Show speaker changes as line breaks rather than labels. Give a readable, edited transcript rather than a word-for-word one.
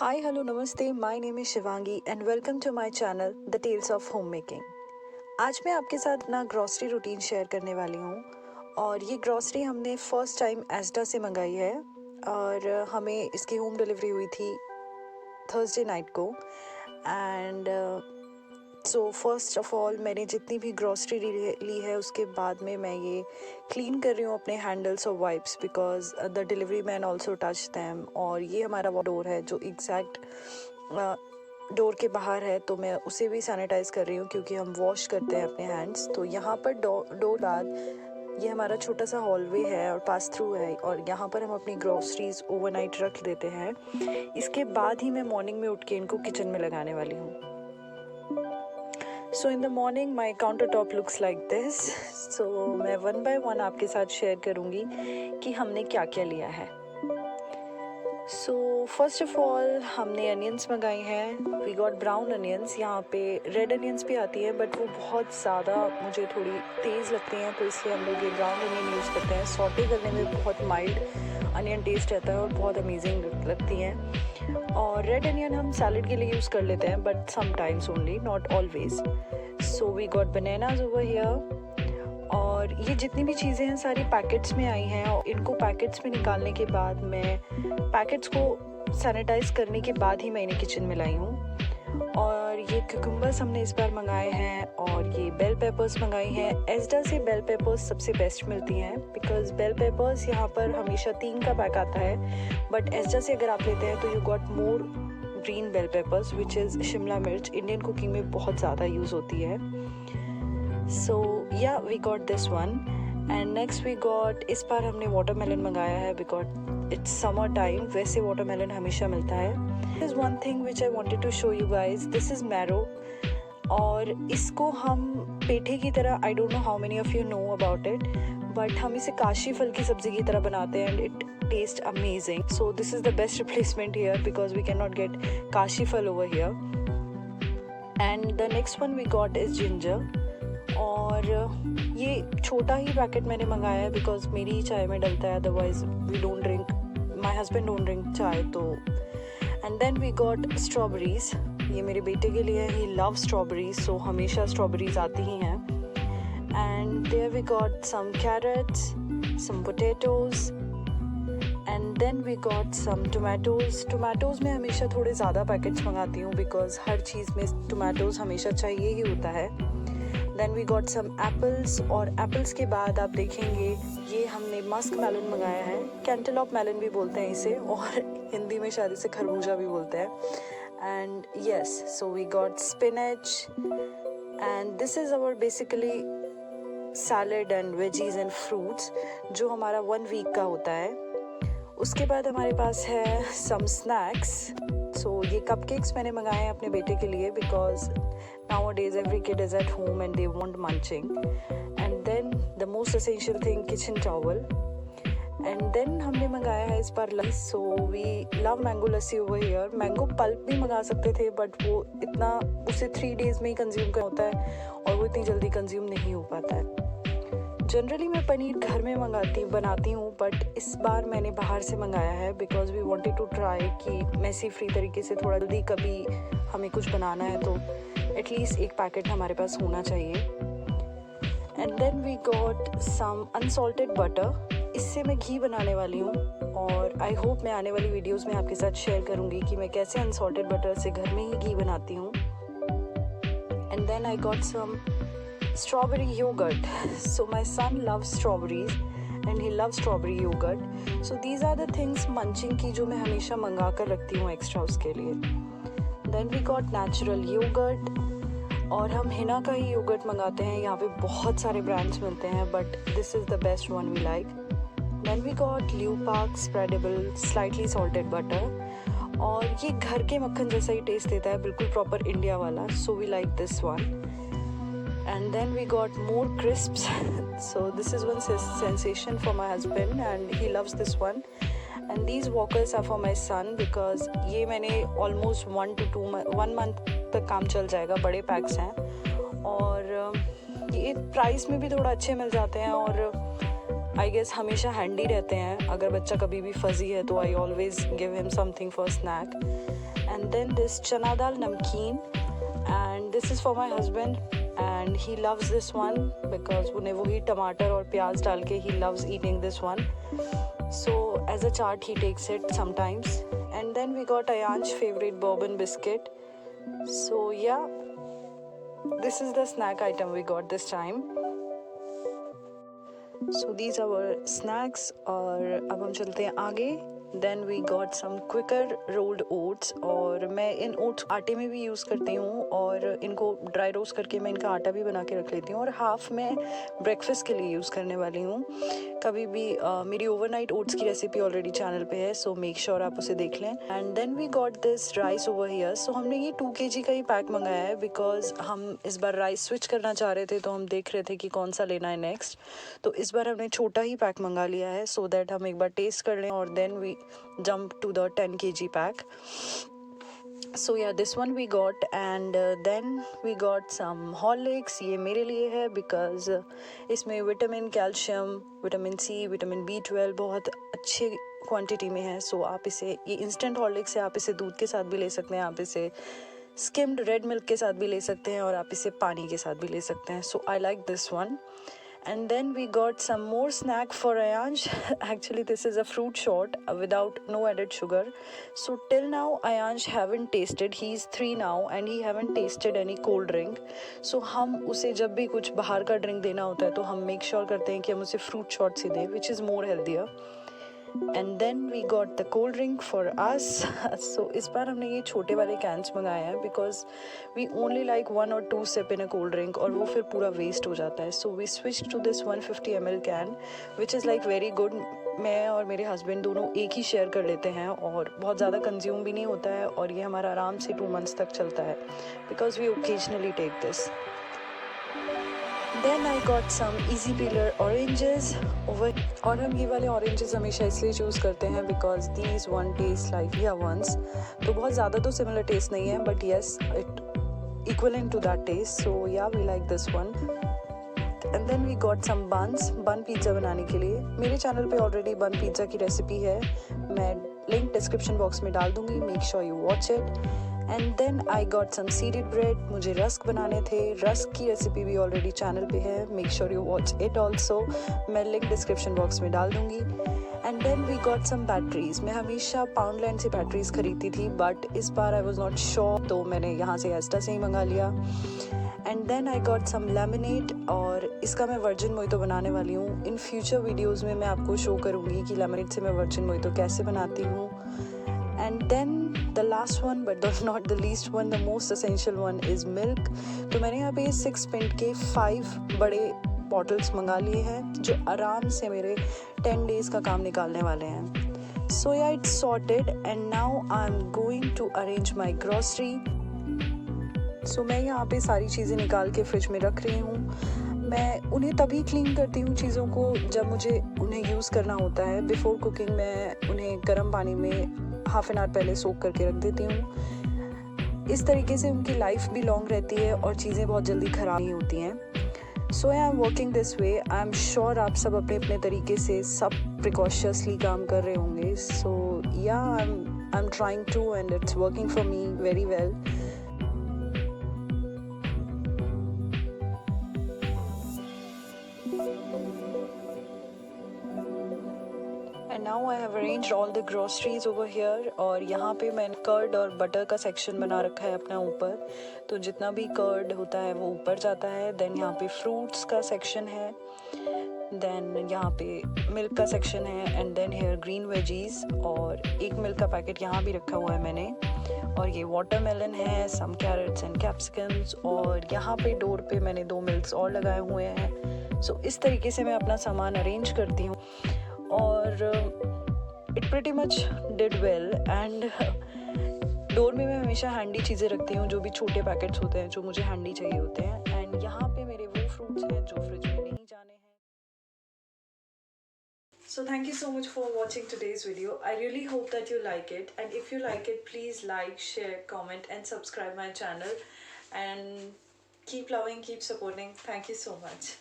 Hi, hello, namaste. My name is Shivangi and welcome to my channel The Tales of Homemaking. आज मैं आपके साथ अपना grocery routine share करने वाली हूँ और ये ग्रॉसरी हमने फर्स्ट टाइम एस्डा से मंगाई है और हमें इसकी होम डिलीवरी हुई थी थर्सडे नाइट को and so first of all मैंने जितनी भी ग्रॉसरी ली है उसके बाद में मैं ये क्लीन कर रही हूँ अपने हैंडल्स और wipes because the delivery man also touch them. और ये हमारा वो डोर है जो एग्जैक्ट डोर के बाहर है, तो मैं उसे भी सैनिटाइज़ कर रही हूँ क्योंकि हम वॉश करते हैं अपने हैंड्स। तो यहाँ पर डोर बाद ये हमारा छोटा सा हॉलवे है और पास थ्रू है और यहाँ पर हम अपनी ग्रॉसरीज ओवरनाइट रख देते हैं। इसके बाद ही मैं मॉर्निंग में उठ के इनको किचन में लगाने वाली हूँ। So in the morning my counter top looks like this. So मैं वन बाय वन आपके साथ शेयर करूँगी कि हमने क्या क्या लिया है। सो फर्स्ट ऑफ ऑल हमने अनियंस मंगाई हैं। We got brown onions. यहाँ पे रेड अनियंस भी आती है बट वो बहुत ज़्यादा मुझे थोड़ी तेज़ लगती हैं, तो इसलिए हम लोग ये ब्राउन अनियन यूज़ करते हैं। सॉटे करने में बहुत माइल्ड अनियन टेस्ट रहता है और बहुत अमेजिंग लगती हैं। और रेड अनियन हम सैलड के लिए यूज़ कर लेते हैं but sometimes only, not always. So we got bananas over here. और ये जितनी भी चीज़ें हैं सारी पैकेट्स में आई हैं और इनको पैकेट्स में निकालने के बाद मैं पैकेट्स को सैनिटाइज़ करने के बाद ही मैं इन्हें किचन में लाई हूँ। और ये कुकुम्बर्स हमने इस बार मंगाए हैं और ये बेल पेपर्स मंगाई हैं। एस्डा से बेल पेपर्स सबसे बेस्ट मिलती हैं बिकॉज बेल पेपर्स यहाँ पर हमेशा 3 का पैक आता है, बट एस्डा से अगर आप लेते हैं तो you got more green bell peppers which is Shimla mirch. Indian cooking में बहुत ज़्यादा यूज़ होती है। So yeah we got this one and next we got, इस बार हमने वाटरमेलन मंगाया है बिकॉज इट्स समर टाइम, वैसे वाटरमेलन हमेशा मिलता है। This one thing which I wanted to show you guys, this is marrow और इसको हम पेठे की तरह, I don't know how many of you know about it, but हम इसे काशी फल की सब्ज़ी की तरह बनाते हैं and it taste amazing. So this is the best replacement here because we can not get kashi phal over here. And the next one we got is ginger और ये छोटा ही पैकेट मैंने मंगाया है बिकॉज मेरी ही चाय में डलता है, otherwise we don't drink, my husband don't drink चाय। तो and then we got strawberries. ये मेरे बेटे के लिए, ही लव स्ट्रॉबेरीज, सो हमेशा स्ट्रॉबेरीज आती ही हैं। And there we got some carrots, some potatoes and then we got some tomatoes. Tomatoes में हमेशा थोड़े ज़्यादा पैकेट्स मंगाती हूँ बिकॉज हर चीज़ में टोमेटोज़ हमेशा चाहिए ही होता है। Then we got some apples और एप्पल्स के बाद आप देखेंगे ये हमने मस्क मेलन मंगाया है, कैंटलॉप मेलन भी बोलते हैं इसे और हिंदी में शायद इसे खरबूजा भी बोलते हैं। And yes, so we got spinach and this is our basically salad and veggies and fruits जो हमारा 1 वीक का होता है। उसके बाद हमारे पास है सम स्नैक्स। सो ये कपकेक्स मैंने मंगाए हैं अपने बेटे के लिए because nowadays every kid is at home and they want munching. And then the most essential thing, kitchen towel. And then हमने मंगाया है इस बार लस्सी। So we love mango lassi over here. Mango pulp भी मंगा सकते थे बट वो इतना, उसे 3 days में ही कंज्यूम करना होता है और वो इतनी जल्दी कंज्यूम नहीं हो पाता है। जनरली मैं पनीर घर में बनाती हूँ बट इस बार मैंने बाहर से मंगाया है because we wanted to try कि मैसी फ्री तरीके से थोड़ा जल्दी कभी हमें कुछ बनाना है तो एटलीस्ट एक पैकेट हमारे पास होना चाहिए। And then we got some unsalted butter. इससे मैं घी बनाने वाली हूँ और आई होप मैं आने वाली वीडियोस में आपके साथ शेयर करूँगी कि मैं कैसे अनसॉल्टेड बटर से घर में ही घी बनाती हूँ। And then I got some strawberry yogurt. So my son loves strawberries and he loves strawberry yogurt. So these are the things munching की जो मैं हमेशा मंगा कर रखती हूँ एक्स्ट्रा उसके लिए। Then we got natural yogurt और हम हिना का ही योगर्ट मंगाते हैं। यहाँ पे बहुत सारे ब्रांड्स मिलते हैं but this is the best one we like. Then we got Lupark spreadable slightly salted butter और ये घर के मक्खन जैसा ही टेस्ट देता है, बिल्कुल प्रॉपर इंडिया वाला। So we like this one. And then we got more crisps. So this is one sensation for my husband and he loves this one. And these walkers are for my son because ये मैंने almost 1 month तक काम चल जाएगा, बड़े PACS हैं और ये प्राइस में भी थोड़ा अच्छे मिल जाते हैं और आई गेस हमेशा हैंडी रहते हैं। अगर बच्चा कभी भी फजी है तो I always give him something for snack. and then this chana dal namkeen, and this is for my husband and he loves this one because उन्हें वही टमाटर और प्याज डाल के he loves eating this one, so as a chart he takes it sometimes. And then we got Ayan's favorite bourbon biscuit. So yeah, this is the snack item we got this time. So these are our snacks. और अब हम चलते हैं आगे. Then we got some quicker rolled oats, और मैं इन oats आटे में भी यूज़ करती हूँ और इनको ड्राई रोस्ट करके मैं इनका आटा भी बना के रख लेती हूँ, और हाफ मैं ब्रेकफास्ट के लिए यूज़ करने वाली हूँ कभी भी. मेरी ओवरनाइट ओट्स की रेसिपी ऑलरेडी चैनल पे है, सो मेक श्योर आप उसे देख लें. And then we got this rice over here. So हमने ये 2 kg का ही पैक मंगाया है बिकॉज हम इस बार राइस स्विच करना चाह रहे थे, तो हम देख रहे थे कि कौन सा लेना है नेक्स्ट. तो इस बार हमने छोटा ही पैक मंगा लिया है सो दैट हम एक बार टेस्ट कर लें और then we jump to the 10 kg pack. So yeah, this one we got. And then we got some Horlicks. ये मेरे लिए है because इसमें vitamin, calcium, vitamin C, vitamin B12 बहुत अच्छे क्वांटिटी में है. सो आप इसे, ये इंस्टेंट हॉर्लिक्स है, आप इसे दूध के साथ भी ले सकते हैं, आप इसे स्किम्ड रेड मिल्क के साथ भी ले सकते हैं, और आप इसे पानी के साथ भी ले सकते हैं. So I like this one. And then we got some more snack for Ayansh. Actually this is a fruit shot without no added sugar. So till now Ayansh haven't tasted, he is 3 now and he haven't tasted any cold drink. So हम उसे जब भी कुछ बाहर का drink देना होता है तो हम मेक श्योर करते हैं कि हम उसे फ्रूट शॉट्स ही दें, which is more healthier. And then we got the cold drink for us. So इस बार हमने ये छोटे वाले कैंस मंगाए हैं because we only like 1 or 2 sip in a cold drink, और वो फिर पूरा वेस्ट हो जाता है. So we switched to this 150 ml can which is like very good. मैं और मेरे हस्बैंड दोनों एक ही शेयर कर लेते हैं और बहुत ज़्यादा कंज्यूम भी नहीं होता है, और ये हमारा आराम से 2 months तक चलता है because we occasionally take this. Then I got some easy peeler oranges over, और हम ये वाले oranges हमेशा इसलिए चूज़ करते हैं because these one taste like yeah ones. तो बहुत ज़्यादा तो similar taste नहीं है but yes it equivalent to that taste. So yeah, we like this one. And then we got some buns, bun pizza बनाने के लिए. मेरे चैनल पे ऑलरेडी बन पिज़्ज़ा की रेसिपी है, मैं लिंक डिस्क्रिप्शन बॉक्स में डाल दूँगी, make sure you watch it. And then I got some seeded bread. मुझे रस्क बनाने थे, रस्क की रेसिपी भी ऑलरेडी चैनल पे है, make sure you watch it also, मैं लिंक डिस्क्रिप्शन बॉक्स में डाल दूँगी. And then we got some batteries. मैं हमेशा पाउंडलैंड से बैटरीज खरीदती थी बट इस बार आई वॉज नॉट श्योर, तो मैंने यहाँ से एस्टा से ही मंगा लिया. And then I got some lemonade, और इसका मैं वर्जिन मोइतो बनाने वाली हूँ. इन फ्यूचर वीडियोज़ में मैं आपको शो करूँगी कि लेमनेड से मैं वर्जिन मोइतो कैसे बनाती हूँ. And then the last one but not the least one, the most essential one is milk. तो मैंने यहाँ पे 6 पिंट के 5 बड़े बॉटल्स मंगा लिए हैं जो आराम से मेरे 10 days का काम निकालने वाले हैं. सो या it's sorted and now I am going to arrange my grocery. So मैं यहाँ पे सारी चीज़ें निकाल के फ्रिज में रख रही हूँ. मैं उन्हें तभी क्लीन करती हूँ चीज़ों को जब मुझे उन्हें यूज़ करना होता है. बिफ़ोर कुकिंग मैं उन्हें गर्म पानी में हाफ एन आवर पहले सोक करके रख देती हूँ. इस तरीके से उनकी लाइफ भी लॉन्ग रहती है और चीज़ें बहुत जल्दी ख़राब नहीं होती हैं. So I am working this way. I am sure आप सब अपने अपने तरीके से सब प्रिकॉशसली काम कर रहे होंगे. So yeah I am trying to and it's working for me very well. And now I have arranged all the groceries over here. और यहाँ पे मैंने कर्ड और बटर का सेक्शन बना रखा है अपना ऊपर, तो जितना भी कर्ड होता है वो ऊपर जाता है. देन यहाँ पे फ्रूट्स का सेक्शन है, देन यहाँ पे मिल्क का सेक्शन है, and then here green veggies, और एक मिल्क का पैकेट यहाँ भी रखा हुआ है मैंने. और ये वाटरमेलन है, सम कैरेट्स एंड कैप्सिकम्स, और यहाँ पे डोर पे मैंने 2 मिल्क्स और लगाए हुए हैं. सो इस तरीके से मैं अपना सामान अरेंज करती हूँ और it pretty much did well. And door में मैं हमेशा हैंडी चीज़ें रखती हूँ, जो भी छोटे पैकेट्स होते हैं जो मुझे हैंडी चाहिए होते हैं. एंड यहाँ पे मेरे वो फ्रूट्स हैं जो फ्रिज में नहीं जाने हैं. So thank you so much for watching today's video. I really hope that you like it, and if you like it, please like, share, comment and subscribe my channel, and keep loving, keep supporting. Thank you so much.